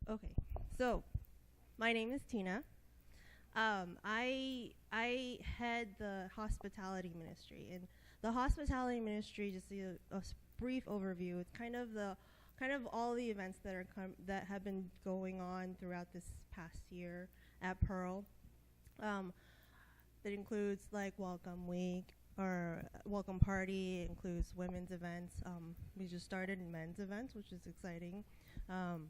Okay, so my name is Tina. I head the hospitality ministry, and the hospitality ministry, just a brief overview. It's kind of all the events that have been going on throughout this past year at Pearl. Um, that includes like Welcome Week or Welcome Party. It includes women's events. We just started men's events, which is exciting. Um,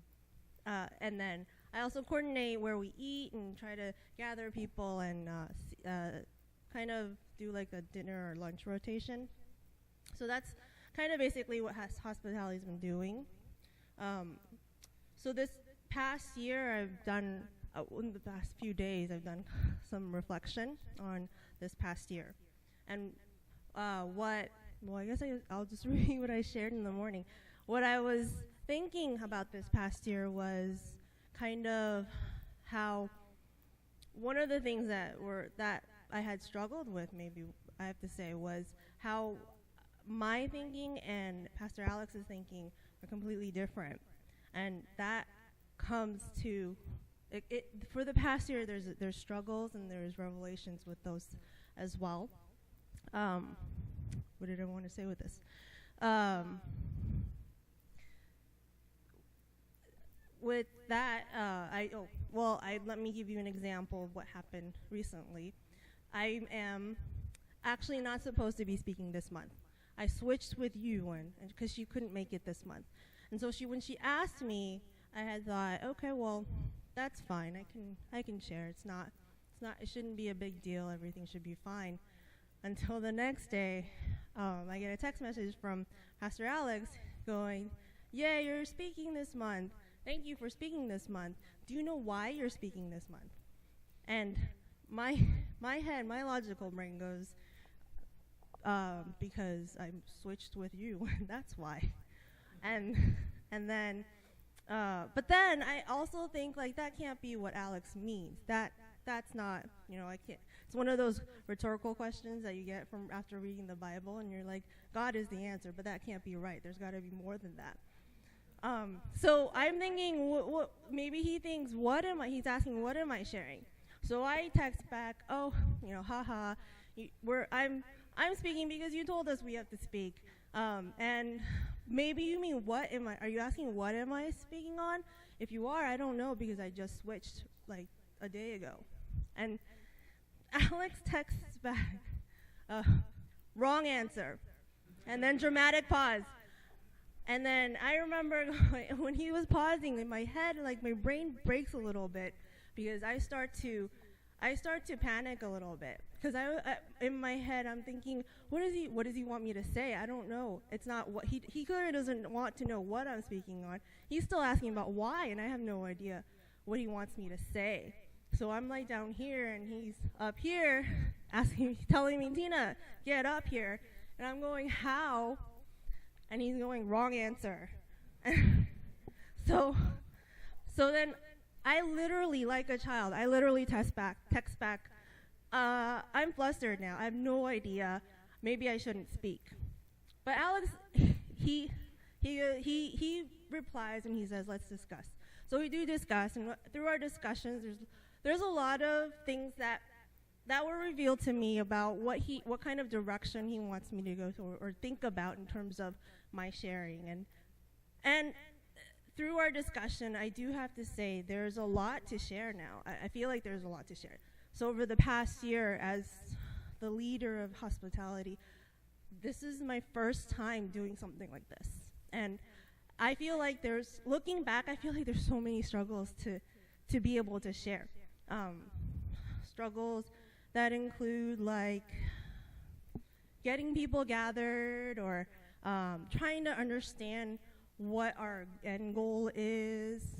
and then I also coordinate where we eat and try to gather people and kind of do like a dinner or lunch rotation. So that's kind of basically what hospitality's been doing. So this past year, in the past few days, I've done some reflection on this past year. And I guess I'll just read what I shared in the morning. What I was thinking about this past year was kind of how one of the things that I had struggled with, maybe I have to say, was how my thinking and Pastor Alex's thinking are completely different, and that comes to for the past year. There's struggles and there's revelations with those as well. What did I want to say with this? With that, let me give you an example of what happened recently. I am actually not supposed to be speaking this month. I switched with you because she couldn't make it this month, and so when she asked me, I had thought, okay, well, that's fine. I can share. It shouldn't be a big deal. Everything should be fine. Until the next day, I get a text message from Pastor Alex going, "Yeah, you're speaking this month. Thank you for speaking this month. Do you know why you're speaking this month?" And my logical brain goes, because I'm switched with you. That's why. And then, but then I also think like that can't be what Alex means. That's not, I can't. It's one of those rhetorical questions that you get from after reading the Bible, and you're like, God is the answer, but that can't be right. There's got to be more than that. So I'm thinking, what maybe he thinks, he's asking, what am I sharing? So I text back, haha, I'm speaking because you told us we have to speak. And maybe you mean are you asking what am I speaking on? If you are, I don't know, because I just switched like a day ago. And Alex texts back, wrong answer. And then dramatic pause. And then I remember when he was pausing in my head, like my brain breaks a little bit because I start to panic a little bit because I in my head I'm thinking, what does he want me to say? I don't know. It's not what he clearly doesn't want to know what I'm speaking on. He's still asking about why, and I have no idea what he wants me to say. So I'm like down here and he's up here telling me, Tina, get up here. And I'm going, how? And he's going, wrong answer. So then I literally, like a child, text back, I'm flustered now. I have no idea. Maybe I shouldn't speak. But Alex, he replies and he says, let's discuss. So we do discuss, and through our discussions, there's a lot of things that were revealed to me about what kind of direction he wants me to go to or think about in terms of my sharing. And through our discussion, I do have to say there's a lot to share now. I feel like there's a lot to share. So over the past year, as the leader of hospitality, this is my first time doing something like this. And I feel like looking back, I feel like there's so many struggles to be able to share. Struggles that include like getting people gathered or trying to understand what our end goal is.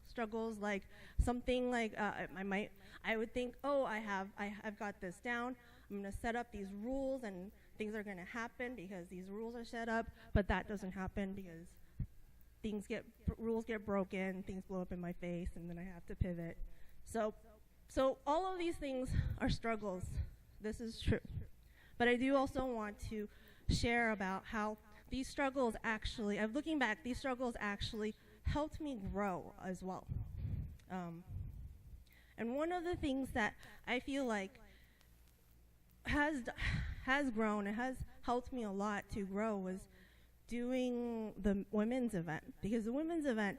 Struggles like something like I would think, I've got this down. I'm going to set up these rules and things are going to happen because these rules are set up, but that doesn't happen because rules get broken, things blow up in my face, and then I have to pivot. So all of these things are struggles. This is true. But I do also want to share about how these struggles actually, looking back, these struggles actually helped me grow as well. And one of the things that I feel like has grown and has helped me a lot to grow was doing the women's event. Because the women's event,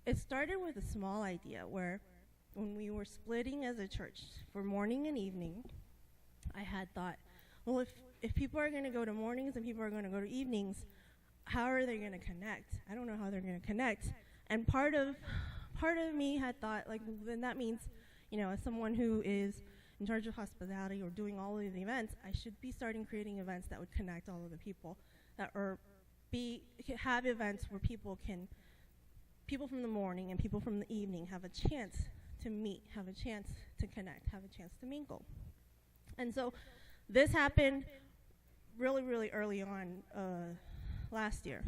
it started with a small idea where when we were splitting as a church for morning and evening, I had thought, well, if people are going to go to mornings and people are going to go to evenings, how are they going to connect? I don't know how they're going to connect. And part of me had thought, like, well, then that means, as someone who is in charge of hospitality or doing all of the events, I should be starting creating events that would connect all of the people, have events where people from the morning and people from the evening have a chance to meet, have a chance to connect, have a chance to mingle. And so this happened really, really early on last year,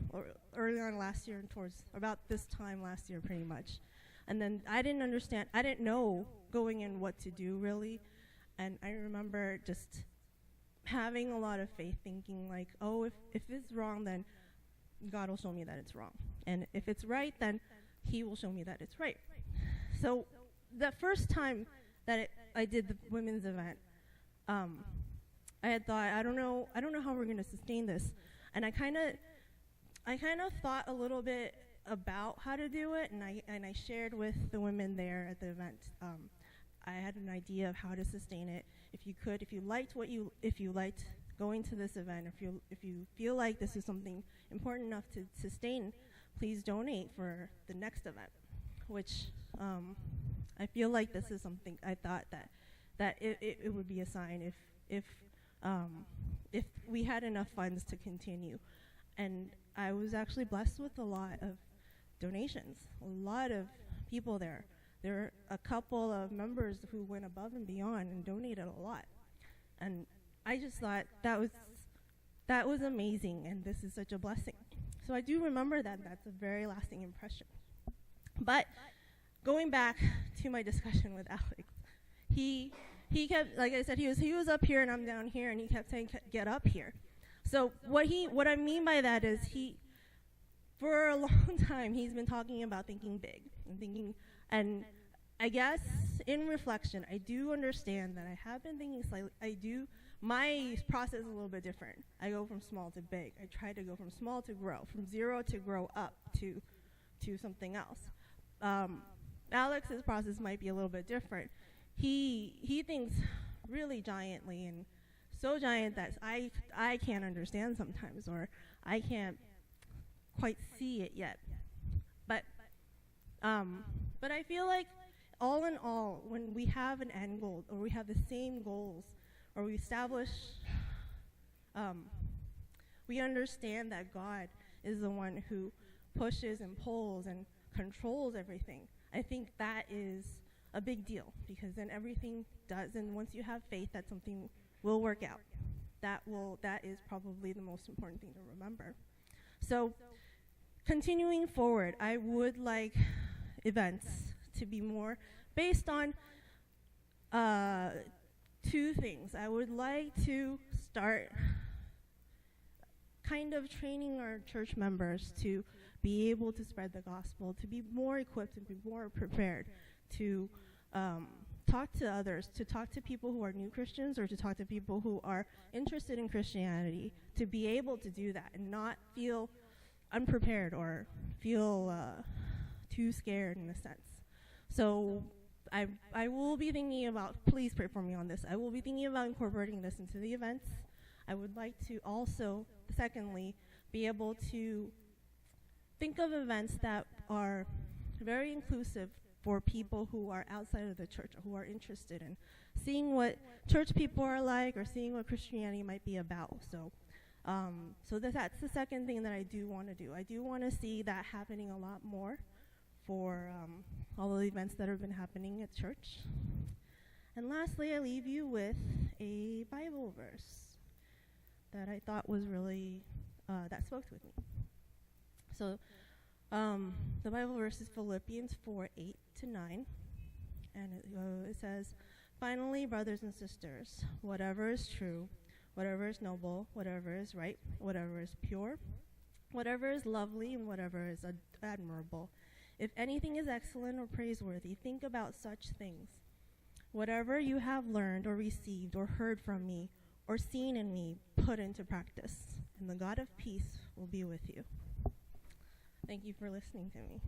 and towards about this time last year pretty much. And then I didn't know going in what to do really. And I remember just having a lot of faith, thinking like, oh, if it's wrong, then God will show me that it's wrong. And if it's right, then he will show me that it's right. So the first time that I did the women's event, I had thought, I don't know how we're going to sustain this. And I kind of thought a little bit about how to do it, and I shared with the women there at the event. I had an idea of how to sustain it. If you liked going to this event, if you feel like this is something important enough to sustain, please donate for the next event. Which I feel like this is something I thought that it would be a sign if we had enough funds to continue. And I was actually blessed with a lot of donations, a lot of people there. There were a couple of members who went above and beyond and donated a lot. And I just thought that was amazing, and this is such a blessing. So I do remember that. That's a very lasting impression. But going back to my discussion with Alex, he kept, like I said, he was up here and I'm down here, and he kept saying, get up here. So what I mean by that is for a long time, he's been talking about thinking big and I guess in reflection, I do understand that I have been thinking slightly, my process is a little bit different. I go from small to big. I try to go from small to grow, from zero to grow up to something else. Alex's process might be a little bit different. He thinks really giantly, and so giant that I can't understand sometimes, or I can't quite see it yet. But I feel like all in all, when we have an end goal, or we have the same goals, or we establish, we understand that God is the one who pushes and pulls and controls everything. I think that is a big deal, because then everything does, and once you have faith that something will work out, that is probably the most important thing to remember. So continuing forward, I would like events to be more based on two things. I would like to start kind of training our church members to be able to spread the gospel, to be more equipped and be more prepared to talk to others, to talk to people who are new Christians, or to talk to people who are interested in Christianity, to be able to do that and not feel unprepared or feel too scared in a sense. So I will be thinking about, please pray for me on this, I will be thinking about incorporating this into the events. I would like to also, secondly, be able to think of events that are very inclusive for people who are outside of the church, or who are interested in seeing what church people are like, or seeing what Christianity might be about. So that's the second thing that I do want to do. I do want to see that happening a lot more for all of the events that have been happening at church. And lastly, I leave you with a Bible verse that I thought was really, that spoke with me. So the Bible verse is Philippians 4:8-9, and it says, "Finally, brothers and sisters, whatever is true, whatever is noble, whatever is right, whatever is pure, Whatever is lovely and whatever is admirable. If anything is excellent or praiseworthy, think about such things. Whatever you have learned or received or heard from me or seen in me, put into practice, and the God of peace will be with you. Thank you for listening to me.